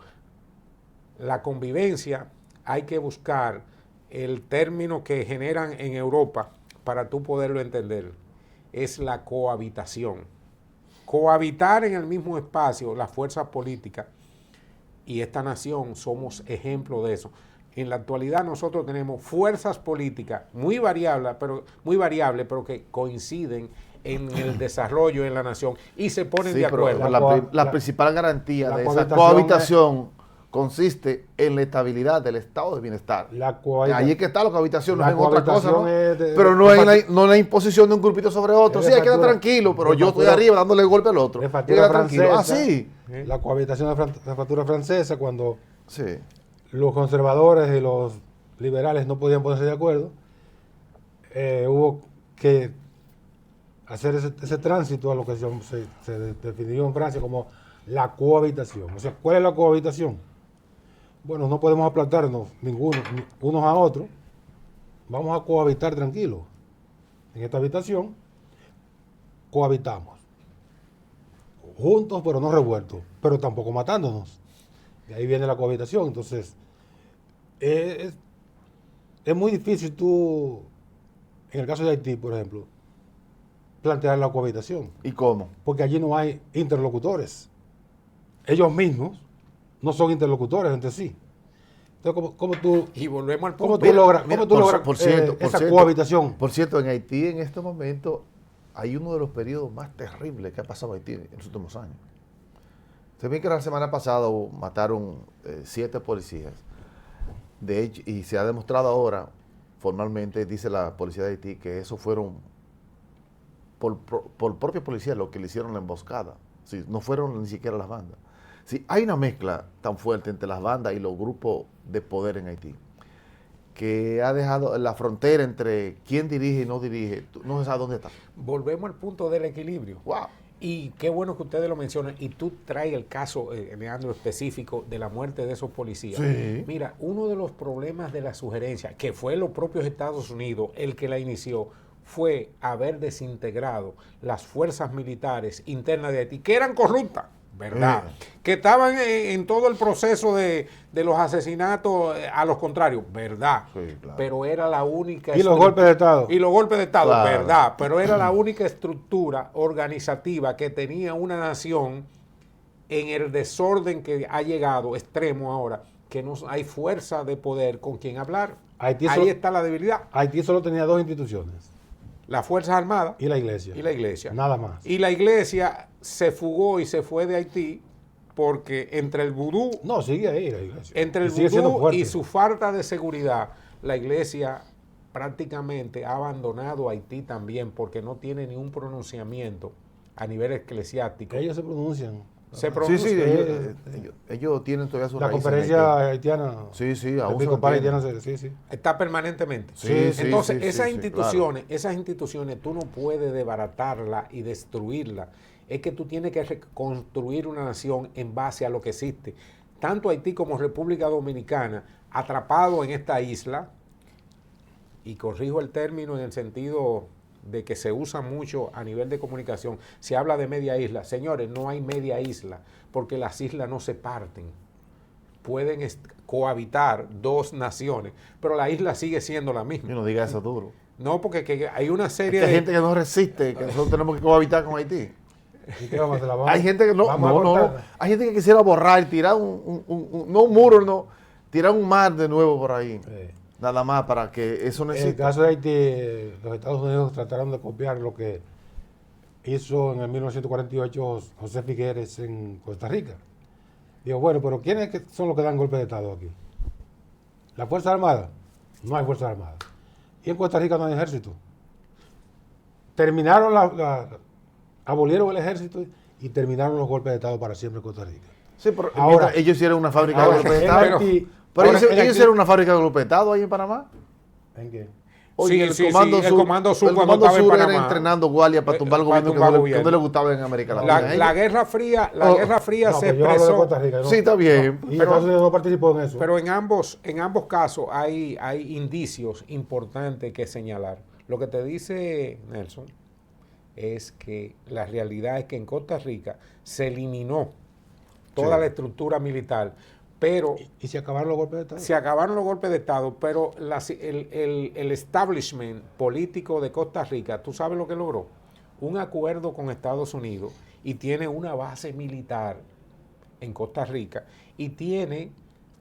la convivencia, hay que buscar el término que generan en Europa para tú poderlo entender, es la cohabitación. Cohabitar en el mismo espacio las fuerzas políticas, y esta nación somos ejemplo de eso. En la actualidad nosotros tenemos fuerzas políticas muy variables, pero que coinciden en el desarrollo en la nación y se ponen Sí, de pero acuerdo. la principal garantía la de esa cohabitación cohabitación consiste en la estabilidad del estado de bienestar. Ahí es que está la cohabitación, no La es en otra cosa, ¿no? cohabitación Pero no es en la imposición de un grupito sobre otro. Es Sí, de hay que quedar factura- tranquilo, pero de yo estoy factura- arriba dándole golpe al otro. de Hay que factura quedar tranquilo. Ah, francesa. sí. La cohabitación de factura francesa, cuando Sí. los conservadores y los liberales no podían ponerse de acuerdo, hubo que hacer ese tránsito a lo que se definió en Francia como la cohabitación. O sea, ¿cuál es la cohabitación? Bueno, no podemos aplastarnos unos a otros. Vamos a cohabitar tranquilos. En esta habitación cohabitamos. juntos pero no revueltos, pero tampoco matándonos. De ahí viene la cohabitación. Entonces, es muy difícil tú, en el caso de Haití, por ejemplo, plantear la cohabitación. ¿Y cómo? Porque allí no hay interlocutores. Ellos mismos no son interlocutores entre sí. Entonces, ¿cómo tú, Y volvemos al cómo punto. tú logras, Mira, cómo tú logras por cierto, esa cohabitación? Por cierto, en Haití en este momento hay uno de los periodos más terribles que ha pasado Haití en los últimos años. Se ve que la semana pasada mataron 7 policías. De hecho, y se ha demostrado ahora, formalmente, dice la policía de Haití, que eso fueron por propia policía los que le hicieron la emboscada. Sí, no fueron ni siquiera las bandas. Sí, hay una mezcla tan fuerte entre las bandas y los grupos de poder en Haití que ha dejado la frontera entre quién dirige y no dirige, no se sabe dónde está. Volvemos al punto del equilibrio. ¡Wow! Y qué bueno que ustedes lo mencionan. Y tú traes el caso, Leandro, específico de la muerte de esos policías. Sí. Mira, uno de los problemas de la sugerencia, que fue los propios Estados Unidos el que la inició, fue haber desintegrado las fuerzas militares internas de Haití, que eran corruptas, ¿verdad? Que estaban en todo el proceso de los asesinatos a los contrarios, ¿verdad? Sí, claro. Pero era la única... Y los golpes de Estado. Y los golpes de Estado, Claro. ¿verdad? Pero era la única estructura organizativa que tenía una nación en el desorden que ha llegado extremo ahora, que no hay fuerza de poder con quien hablar. Haití Ahí solo- está la debilidad. Haití solo tenía 2 instituciones, Las Fuerzas Armadas y la iglesia. y la iglesia. Nada más. Y la iglesia se fugó y se fue de Haití porque entre el vudú, No, sigue ahí la iglesia. entre el sigue siendo vudú fuerte. y su falta de seguridad, la iglesia prácticamente ha abandonado Haití también porque no tiene ni un pronunciamiento a nivel eclesiástico. Ellos se pronuncian. Se Sí, pronuncia. sí, ellos tienen todavía su La raíz en conferencia Haití. haitiana. Sí, sí, el aún se episcopal mantiene. haitiano, sí, sí. Está permanentemente. Sí, sí, Entonces, sí, esas sí, instituciones, esas instituciones tú no puedes desbaratarlas y destruirlas. Es que tú tienes que reconstruir una nación en base a lo que existe. Tanto Haití como República Dominicana, atrapados en esta isla, y corrijo el término en el sentido de que se usa mucho a nivel de comunicación, se habla de media isla. Señores, no hay media isla, porque las islas no se parten. Pueden cohabitar 2 naciones, pero la isla sigue siendo la misma. Yo no diga eso duro. No, porque hay una Es serie que hay de... gente que no resiste, que nosotros tenemos que cohabitar con Haití. ¿Y qué vamos a hacer? La vamos- Hay gente que no, vamos a no, no, cortar. hay gente que quisiera borrar y tirar no un muro, no, tirar un mar de nuevo por ahí. Sí. Nada más para que eso no En el exista. caso de Haití, los Estados Unidos trataron de copiar lo que hizo en el 1948 José Figueres en Costa Rica. Digo, bueno, pero ¿quiénes son los que dan golpe de Estado aquí? ¿La Fuerza Armada? No hay Fuerza Armada. Y en Costa Rica no hay ejército. Terminaron abolieron el ejército y terminaron los golpes de Estado para siempre en Costa Rica. Sí, pero Ahora- mientras ellos hicieron una fábrica de Ahora, golpe de en Estado. Haití- Pero ahora, ellos en Haití- hicieron una fábrica de golpe de Estado ahí en Panamá. ¿En qué? Sí, el sí, Comando sí, el Sur, Comando Sur el cuando Comando estaba en Sur era Panamá. entrenando guardias para tumbar el Para gobierno tumbar que gobierno. no le gustaba en América Latina. La Guerra Fría, Oh, Guerra Fría No, se pero yo hablo de expresó... Costa Rica, ¿no? Sí, está bien. Y Estados Unidos no participó en eso. Pero en ambos casos hay indicios importantes que señalar. Lo que te dice Nelson es que la realidad es que en Costa Rica se eliminó toda Sí. la estructura militar, pero ¿Y se acabaron los golpes de Estado? se acabaron los golpes de Estado, pero el establishment político de Costa Rica, ¿tú sabes lo que logró? Un acuerdo con Estados Unidos y tiene una base militar en Costa Rica y tiene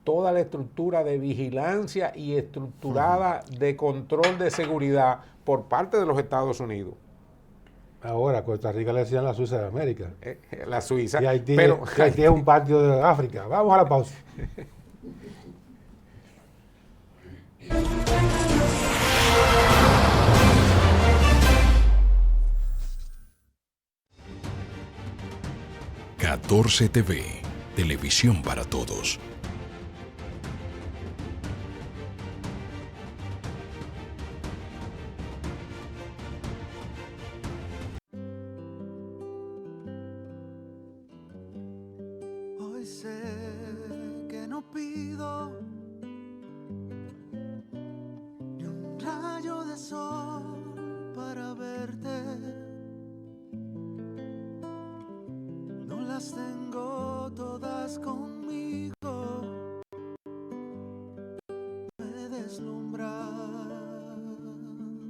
toda la estructura de vigilancia y estructurada de control de seguridad por parte de los Estados Unidos, Ahora, Costa Rica le decían la Suiza de América. la Suiza. Y Haití, pero y Haití es un patio de África. Vamos a la pausa. Catorce TV, televisión para todos. Hoy sé que no pido ni un rayo de sol para verte. deslumbras,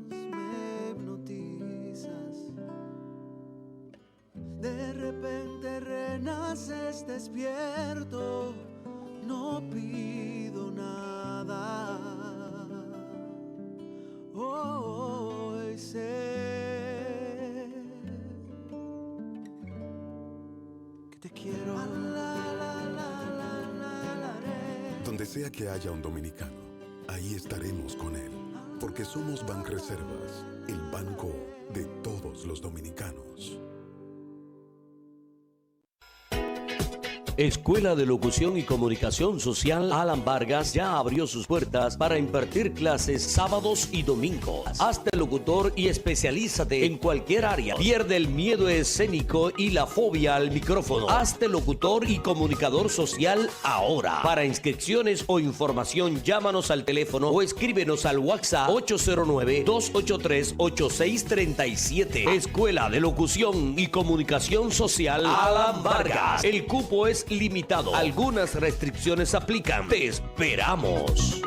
me hipnotizas. De repente renaces despierto, no pido nada. Hoy sé que te quiero. Donde sea que haya un dominicano, ahí estaremos con él, porque somos Banreservas, el banco de todos los dominicanos. Escuela de Locución y Comunicación Social Alan Vargas ya abrió sus puertas para impartir clases sábados y domingos. Hazte locutor y especialízate en cualquier área. Pierde el miedo escénico y la fobia al micrófono. Hazte locutor y comunicador social ahora. Para inscripciones o información, llámanos al teléfono o escríbenos al WhatsApp 809-283-8637. Escuela de Locución y Comunicación Social Alan Vargas. El cupo es limitado. Algunas restricciones aplican. Te esperamos.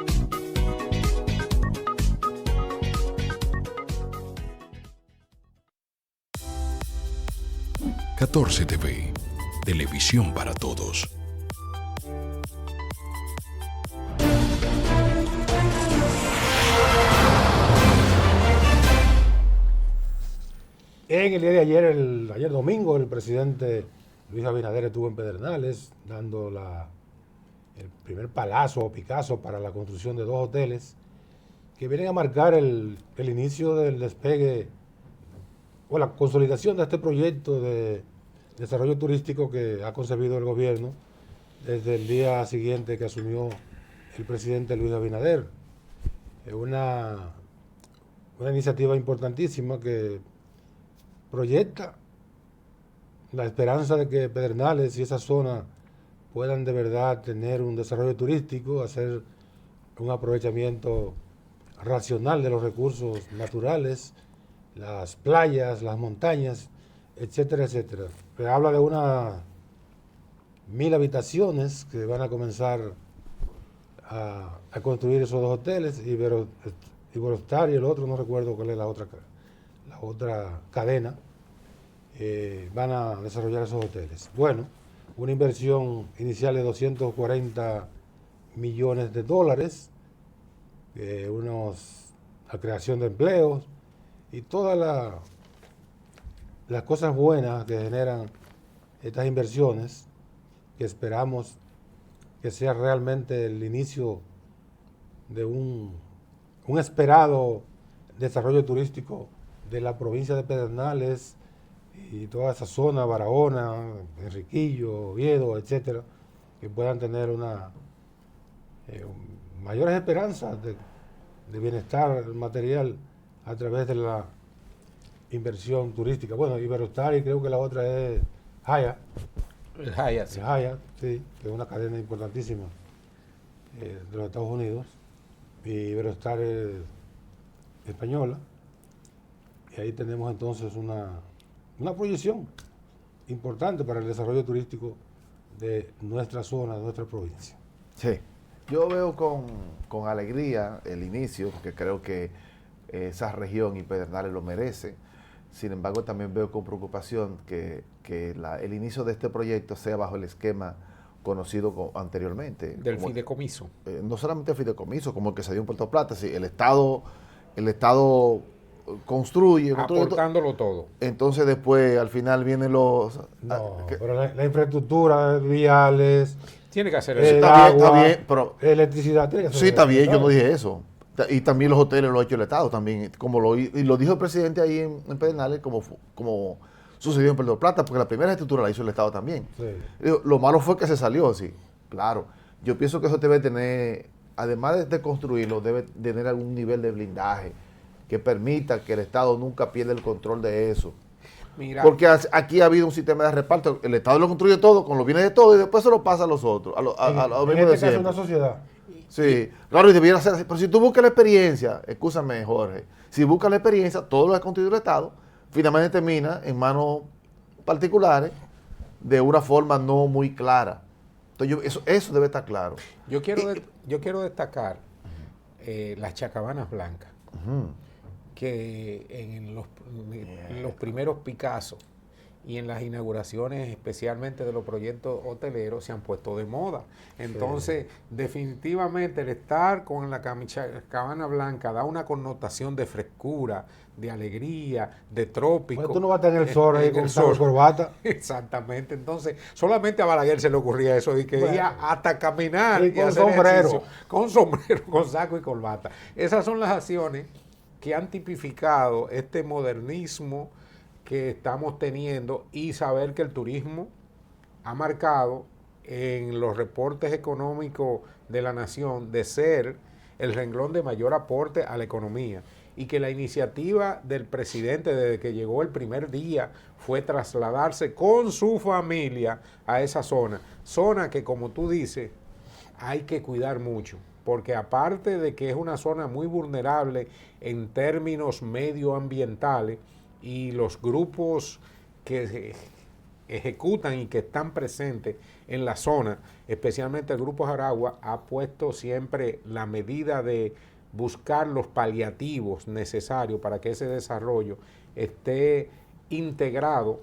...14 TV... Televisión para todos. En el día de ayer, ayer domingo, el presidente Luis Abinader estuvo en Pedernales dando el primer palazo o Picasso para la construcción de 2 hoteles que vienen a marcar el inicio del despegue o la consolidación de este proyecto de desarrollo turístico que ha concebido el gobierno desde el día siguiente que asumió el presidente Luis Abinader. Es una iniciativa importantísima que proyecta la esperanza de que Pedernales y esa zona puedan de verdad tener un desarrollo turístico, hacer un aprovechamiento racional de los recursos naturales, las playas, las montañas, etcétera, etcétera. Se habla de unas 1000 habitaciones que van a comenzar a construir esos 2 hoteles, Iberostar y el otro, no recuerdo cuál es la otra cadena. Van a desarrollar esos hoteles. Bueno, una inversión inicial de $240 millones, la creación de empleos y todas las cosas buenas que generan estas inversiones, que esperamos que sea realmente el inicio de un esperado desarrollo turístico de la provincia de Pedernales y toda esa zona, Barahona, Enriquillo, Oviedo, etcétera, que puedan tener mayores esperanzas de bienestar material a través de la inversión turística. Bueno, Iberostar y creo que la otra es Hyatt. El Hyatt, sí. Hyatt, sí, que es una cadena importantísima de los Estados Unidos. Y Iberostar es española. Y ahí tenemos entonces una proyección importante para el desarrollo turístico de nuestra zona, de nuestra provincia. Sí, yo veo con alegría el inicio, porque creo que esa región y Pedernales lo merece. Sin embargo, también veo con preocupación que el inicio de este proyecto sea bajo el esquema conocido anteriormente. Del fideicomiso. No solamente el fideicomiso, como el que se dio en Puerto Plata, sí, el Estado construye, aportándolo todo. Entonces después al final vienen los... pero la infraestructura, viales... Tiene que hacer eso. Está bien, pero... Electricidad, tiene que hacer. Sí, está bien, yo no dije eso. Y también los hoteles lo ha hecho el Estado también, y lo dijo el presidente ahí en Pedernales, como sucedió en Puerto Plata, porque la primera estructura la hizo el Estado también. Sí. Lo malo fue que se salió, sí, claro. Yo pienso que eso debe tener, además de construirlo, debe tener algún nivel de blindaje que permita que el Estado nunca pierda el control de eso. Mira. Porque aquí ha habido un sistema de reparto, el Estado lo construye todo, con los bienes de todo, y después se lo pasa a los otros, a los mismos de siempre. Una sociedad. Sí, claro, y debiera ser así. Pero si tú buscas la experiencia, escúchame, Jorge, si buscas la experiencia, todo lo que ha construido el Estado, finalmente termina en manos particulares de una forma no muy clara. Entonces, eso debe estar claro. Yo quiero destacar las chacabanas blancas, que en los primeros Picasso y en las inauguraciones, especialmente de los proyectos hoteleros, se han puesto de moda. Entonces, definitivamente el estar con la cabana blanca da una connotación de frescura, de alegría, de trópico. Pues tú no vas a tener el sol ahí con saco y corbata. Exactamente. Entonces, solamente a Balaguer se le ocurría eso, de que iba hasta caminar y con sombrero. Con sombrero, con saco y corbata. Esas son las acciones que han tipificado este modernismo que estamos teniendo, y saber que el turismo ha marcado en los reportes económicos de la nación de ser el renglón de mayor aporte a la economía, y que la iniciativa del presidente desde que llegó el primer día fue trasladarse con su familia a esa zona que, como tú dices, hay que cuidar mucho, porque aparte de que es una zona muy vulnerable en términos medioambientales, y los grupos que ejecutan y que están presentes en la zona, especialmente el Grupo Jaragua, ha puesto siempre la medida de buscar los paliativos necesarios para que ese desarrollo esté integrado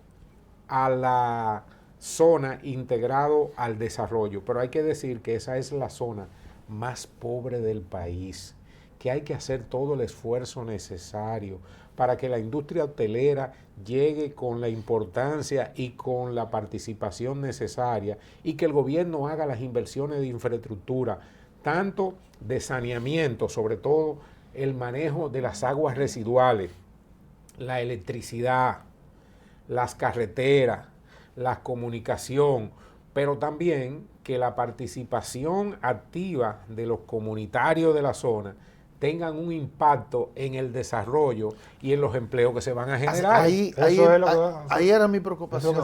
a la zona, integrado al desarrollo. Pero hay que decir que esa es la zona más pobre del país, que hay que hacer todo el esfuerzo necesario para que la industria hotelera llegue con la importancia y con la participación necesaria, y que el gobierno haga las inversiones de infraestructura, tanto de saneamiento, sobre todo el manejo de las aguas residuales, la electricidad, las carreteras, la comunicación, pero también que la participación activa de los comunitarios de la zona tengan un impacto en el desarrollo y en los empleos que se van a generar. Ahí era mi preocupación,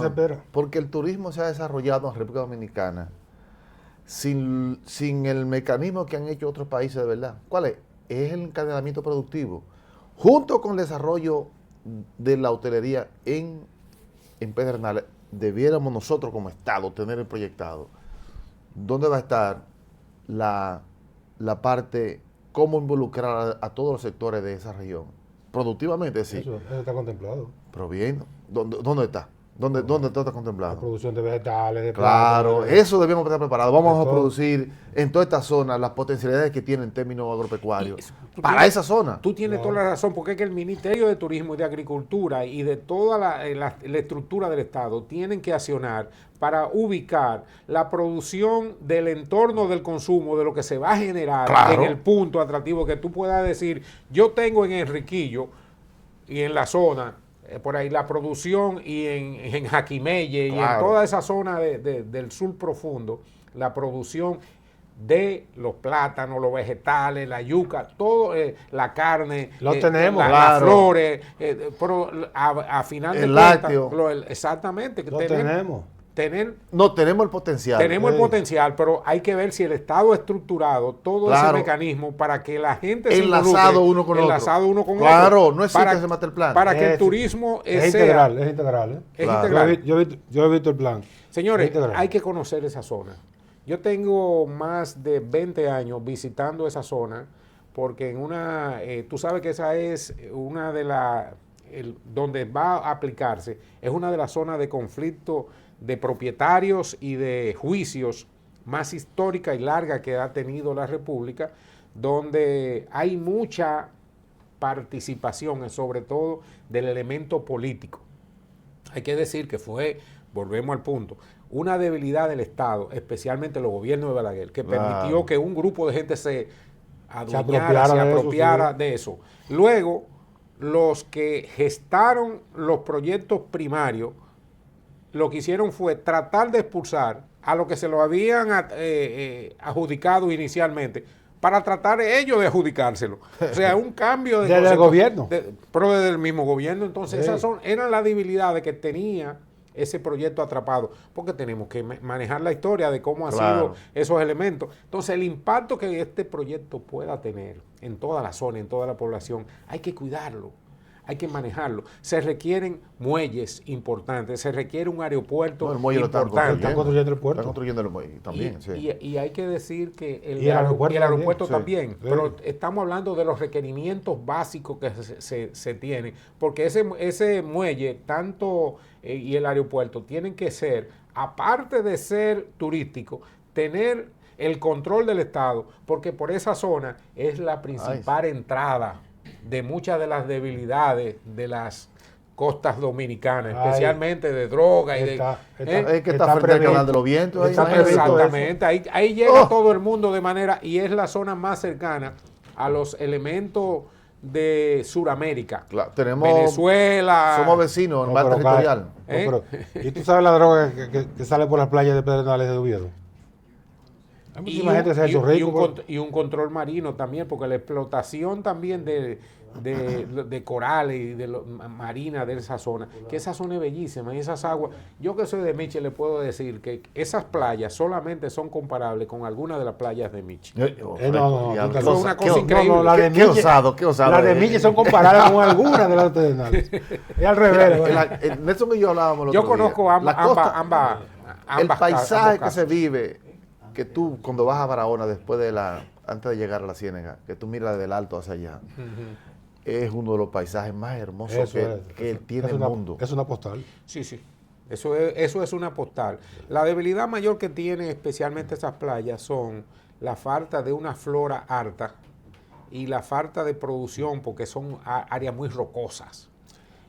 porque el turismo se ha desarrollado en República Dominicana sin el mecanismo que han hecho otros países de verdad. ¿Cuál es? Es el encadenamiento productivo, junto con el desarrollo de la hotelería en Pedernales. Debiéramos nosotros como Estado tener el proyectado dónde va a estar la parte, cómo involucrar a todos los sectores de esa región. Productivamente, sí. Eso está contemplado. Pero bien, ¿dónde está? ¿Dónde está contemplado? La producción de vegetales, de claro, plantas, eso debemos estar preparados. Vamos a producir en toda esta zona las potencialidades que tiene en términos agropecuarios. Para esa zona. Tú tienes toda la razón, porque es que el Ministerio de Turismo y de Agricultura y de toda la estructura del Estado tienen que accionar para ubicar la producción del entorno del consumo, de lo que se va a generar en el punto atractivo, que tú puedas decir, yo tengo en Enriquillo y en la zona, por ahí la producción, y en Jaquimelle y en toda esa zona del sur profundo, la producción de los plátanos, los vegetales, la yuca, todo, la carne, tenemos, las flores, pero a final de cuentas, lácteo. Exactamente. Lo tenemos. No, tenemos el potencial. Tenemos el potencial, pero hay que ver si el Estado ha estructurado todo ese mecanismo para que la gente se enlazado uno con otro. Claro, no existe ese master plan. Para que el turismo es integral. Es integral. Yo he visto el plan. Señores, hay que conocer esa zona. Yo tengo más de 20 años visitando esa zona, porque tú sabes que esa es una de donde va a aplicarse, es una de las zonas de conflicto de propietarios y de juicios más histórica y larga que ha tenido la República, donde hay mucha participación, sobre todo del elemento político. Hay que decir que volvemos al punto, una debilidad del Estado, especialmente los gobiernos de Balaguer, que permitió que un grupo de gente se apropiara de eso. Luego, los que gestaron los proyectos primarios, lo que hicieron fue tratar de expulsar a los que se lo habían adjudicado inicialmente, para tratar ellos de adjudicárselo. O sea, un cambio de desde el gobierno. Pero desde el mismo gobierno. Entonces, esas eran las debilidades que tenía ese proyecto atrapado, porque tenemos que manejar la historia de cómo han sido esos elementos. Entonces, el impacto que este proyecto pueda tener en toda la zona, en toda la población, hay que cuidarlo. hay que manejarlo. Se requieren muelles importantes, se requiere un aeropuerto No, el muelle lo importante. Están construyendo el puerto. Están construyendo el muelle también, Y hay que decir que el también, aeropuerto sí. también, Sí. pero estamos hablando de los requerimientos básicos que se tienen, porque ese muelle, tanto y el aeropuerto, tienen que ser, aparte de ser turístico, tener el control del Estado, porque por esa zona es la principal entrada de muchas de las debilidades de las costas dominicanas, especialmente de droga y es que está frente al canal de los vientos. Exactamente, ahí llega todo el mundo de manera, y es la zona más cercana a los elementos de Sudamérica. Claro, tenemos Venezuela. Somos vecinos, en mar territorial. ¿Y tú sabes la droga que sale por las playas de Pedernales de Oviedo? Hay muchísima gente que se ha hecho rico. Y un control marino también, porque la explotación también de corales y de marina de esa zona, que esa zona es bellísima, y esas aguas, yo que soy de Miche le puedo decir que esas playas solamente son comparables con algunas de las playas de Miche. No, es una cosa increíble. No, qué osado. Las de Miche son comparables con algunas de las Pedernales. Es al revés. Nelson y yo hablábamos el otro Yo conozco día. ambas. El paisaje que se vive, que tú cuando vas a Barahona antes de llegar a la Ciénaga, que tú miras desde el alto hacia allá, es uno de los paisajes más hermosos que tiene el mundo. Es una postal. Sí. Eso es una postal. La debilidad mayor que tiene especialmente esas playas son la falta de una flora alta y la falta de producción, porque son áreas muy rocosas.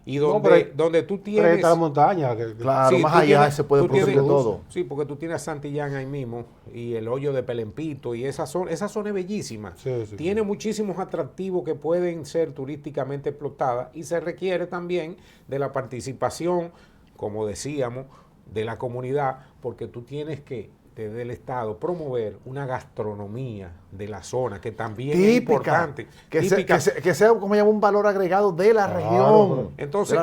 Y donde tú tienes... la montaña. Claro, más allá se puede producir de todo. Sí, porque tú tienes Santillán ahí mismo y el hoyo de Pelempito y esa zona es bellísima. Sí. Tiene muchísimos atractivos que pueden ser turísticamente explotadas y se requiere también de la participación, como decíamos, de la comunidad, porque tú tienes que, desde el Estado, promover una gastronomía de la zona, que también es importante. Que sea como llama un valor agregado de la región. Entonces,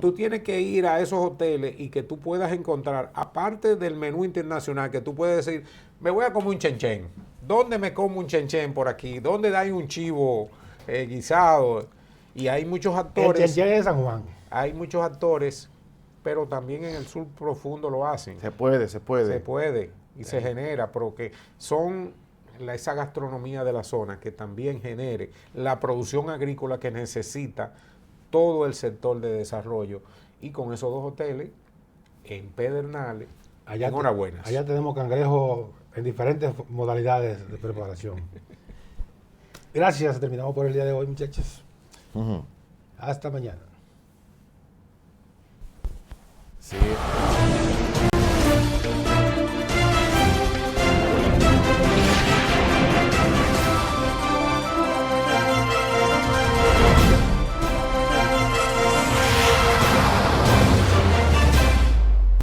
tú tienes que ir a esos hoteles y que tú puedas encontrar, aparte del menú internacional, que tú puedes decir, me voy a comer un chenchen. ¿Dónde me como un chenchen por aquí? ¿Dónde hay un chivo guisado? Y hay muchos actores. El chenchen es San Juan. Hay muchos actores, pero también en el sur profundo lo hacen. Se puede. Se puede y se genera, porque son esa gastronomía de la zona que también genere la producción agrícola que necesita todo el sector de desarrollo. Y con esos dos hoteles, en Pedernales, enhorabuena. Allá tenemos cangrejos en diferentes modalidades de preparación. Gracias, terminamos por el día de hoy, muchachos. Hasta mañana. Sí.